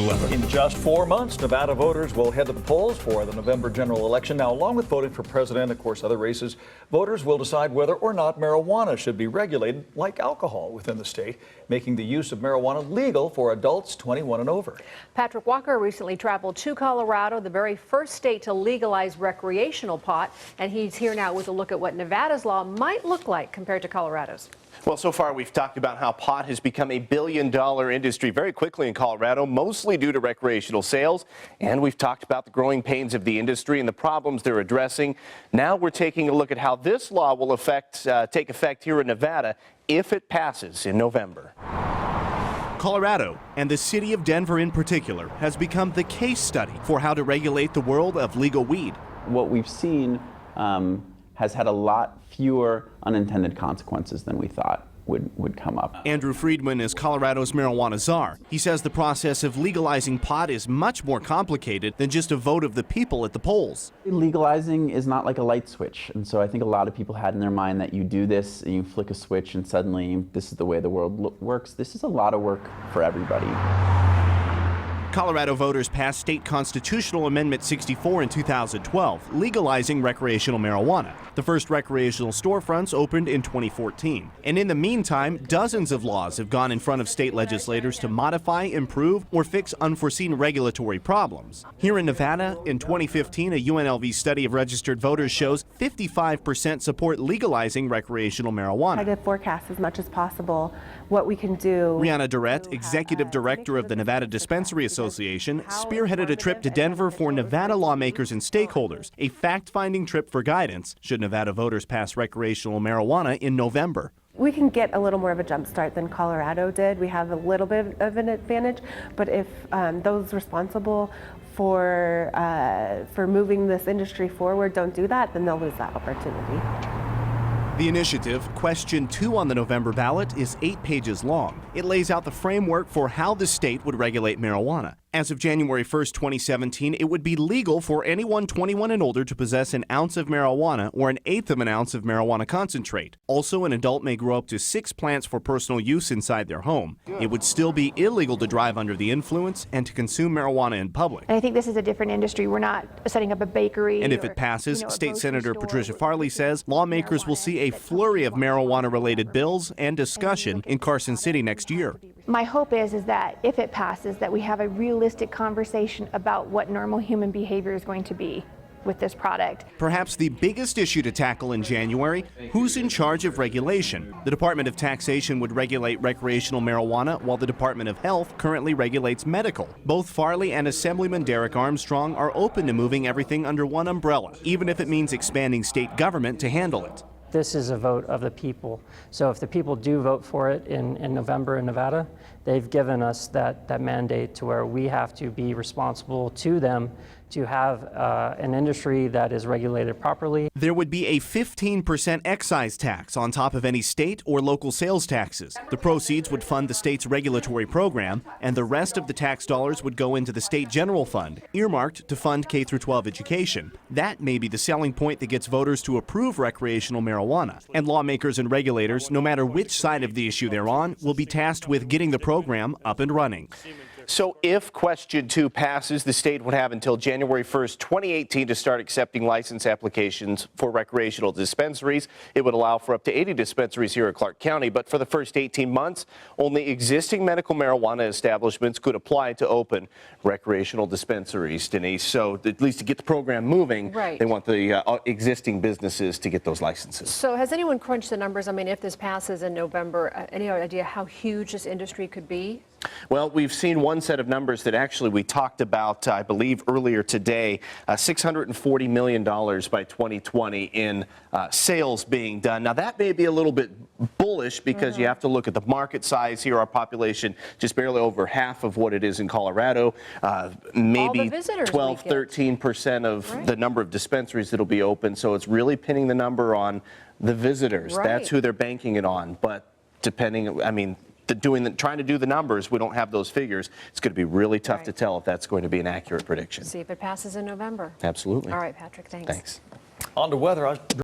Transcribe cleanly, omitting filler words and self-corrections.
weather. In just 4 months, Nevada voters will head to the polls for the November general election. Now, along with voting for president, of course, other races, voters will decide whether or not marijuana should be regulated like alcohol within the state, making the use of marijuana legal for adults 21 and over. Patrick Walker recently traveled to Colorado, the very first state to legalize recreational pot, and he's here now with a look at what Nevada's law might look like compared to Colorado's. Well, so far we've talked about how pot has become a billion-dollar industry very quickly in Colorado, mostly due to recreational sales. And we've talked about the growing pains of the industry and the problems they're addressing. Now we're taking a look at how this law will take effect here in Nevada if it passes in November. Colorado, and the city of Denver in particular, has become the case study for how to regulate the world of legal weed. What we've seen has had a lot fewer unintended consequences than we thought would come up. Andrew Friedman is Colorado's marijuana czar. He says the process of legalizing pot is much more complicated than just a vote of the people at the polls. Legalizing is not like a light switch, and so I think a lot of people had in their mind that you do this and you flick a switch and suddenly this is the way the world works. This is a lot of work for everybody. Colorado voters passed State Constitutional Amendment 64 in 2012, legalizing recreational marijuana. The first recreational storefronts opened in 2014. And in the meantime, dozens of laws have gone in front of state legislators to modify, improve, or fix unforeseen regulatory problems. Here in Nevada, in 2015, a UNLV study of registered voters shows 55% support legalizing recreational marijuana. Try to forecast as much as possible what we can do. Rihanna Durrett, executive director of the Nevada Dispensary Association, spearheaded a trip to Denver for Nevada lawmakers and stakeholders, a fact-finding trip for guidance should Nevada voters pass recreational marijuana in November. We can get a little more of a jump start than Colorado did. We have a little bit of an advantage, but if those responsible for moving this industry forward don't do that, then they'll lose that opportunity. The initiative, question 2 on the November ballot, is 8 pages long. It lays out the framework for how the state would regulate marijuana. As of January 1st, 2017, it would be legal for anyone 21 and older to possess an ounce of marijuana or 1/8 of an ounce of marijuana concentrate. Also, an adult may grow up to 6 plants for personal use inside their home. It would still be illegal to drive under the influence and to consume marijuana in public. And I think this is a different industry. We're not setting up a bakery. And if it passes, State Senator Patricia Farley says lawmakers will see a flurry of marijuana-related bills and discussion in Carson City next year. My hope is that if it passes, that we have a realistic conversation about what normal human behavior is going to be with this product. Perhaps the biggest issue to tackle in January, who's in charge of regulation? The Department of Taxation would regulate recreational marijuana, while the Department of Health currently regulates medical. Both Farley and Assemblyman Derek Armstrong are open to moving everything under one umbrella, even if it means expanding state government to handle it. This is a vote of the people. So if the people do vote for it in November in Nevada, they've given us that mandate to where we have to be responsible to them to have an industry that is regulated properly. There would be a 15% excise tax on top of any state or local sales taxes. The proceeds would fund the state's regulatory program, and the rest of the tax dollars would go into the state general fund, earmarked to fund K-12 education. That may be the selling point that gets voters to approve recreational marijuana. And lawmakers and regulators, no matter which side of the issue they're on, will be tasked with getting the program up and running. So if question 2 passes, the state would have until January 1st, 2018 to start accepting license applications for recreational dispensaries. It would allow for up to 80 dispensaries here in Clark County, but for the first 18 months, only existing medical marijuana establishments could apply to open recreational dispensaries, Denise. So at least to get the program moving, They want the existing businesses to get those licenses. So has anyone crunched the numbers? I mean, if this passes in November, any idea how huge this industry could be? Well, we've seen one set of numbers that actually we talked about, I believe, earlier today, $640 million by 2020 in sales being done. Now, that may be a little bit bullish because you have to look at the market size here. Our population just barely over half of what it is in Colorado. Maybe 12, 13% of the number of dispensaries that will be open. So it's really pinning the number on the visitors. That's who they're banking it on. But depending, I mean, trying to do the numbers, we don't have those figures. It's going to be really tough to tell if that's going to be an accurate prediction. See if it passes in November. Absolutely. All right, Patrick, thanks. On to weather.